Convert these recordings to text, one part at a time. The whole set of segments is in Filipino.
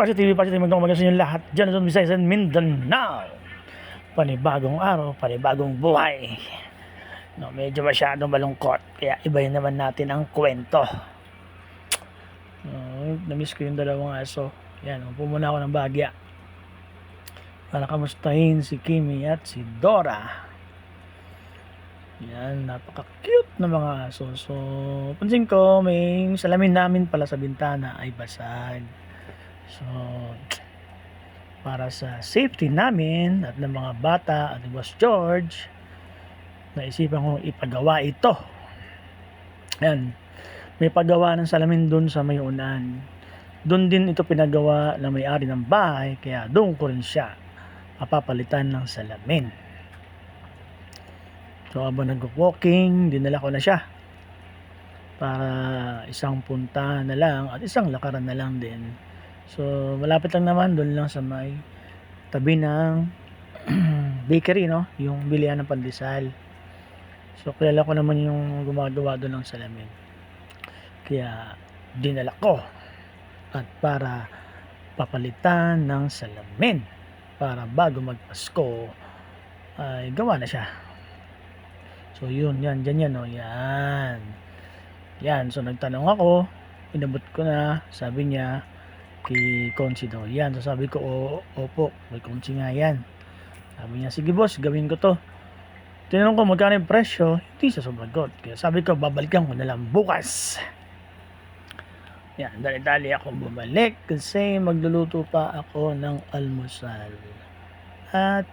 Pasyo TV, magandang umaga sa inyo lahat dyan sa Visayas and Mindanao. Panibagong araw, panibagong buhay. No, medyo masyadong malungkot, kaya ibahin naman natin ang kwento. Namiss ko yung dalawang aso. Yan, pumuna ako ng Bagya para kamustahin si Kimi at si Dora. Yan, napaka-cute na mga aso. So, pansin ko, may salamin namin pala sa bintana ay basag. So, para sa safety namin at ng mga bata at ni Boss George, naisipan kong ipagawa ito. Ayan, may paggawa ng salamin dun sa may unan. Dun din ito pinagawa na may-ari ng bahay, kaya doon ko rin siya mapapalitan ng salamin. So habang nag-walking, dinala ko na siya para isang punta na lang at isang lakaran na lang din. So malapit lang naman, doon lang sa may tabi ng bakery, no? Yung bilihan ng pandesal. So kilala ko naman yung gumagawa doon ng salamin, kaya dinala ko at para papalitan ng salamin para bago magpasko ay gawa na siya. So yun, yan, dyan yan, no? Yan, so nagtanong ako, inabot ko na, sabi niya kay Consi daw yan. So sabi ko, opo, may Consi nga yan. Sabi niya, sige boss, gawin ko to. Tinanong ko magkano yung presyo, hindi siya sumagot. Kaya sabi ko, babalikan ko na lang bukas. Yan, dali-dali ako bumalik kasi magluluto pa ako ng almusal. At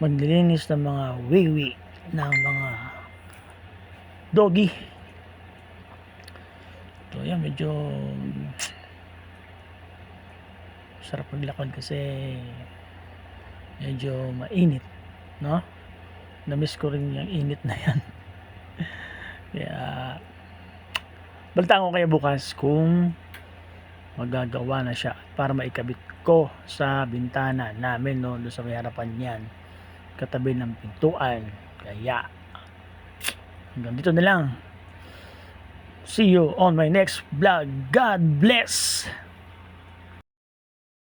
maglilinis ng mga wiwi ng mga doggy. So yan, medyo sarap maglakad kasi medyo mainit, no? Namiss ko rin yung init na yan. Kaya balitaan ko kaya bukas kung magagawa na siya para maikabit ko sa bintana namin, no, doon sa may harapan niyan, katabi ng pintuan. Kaya hanggang dito na lang. See you on my next vlog. God bless.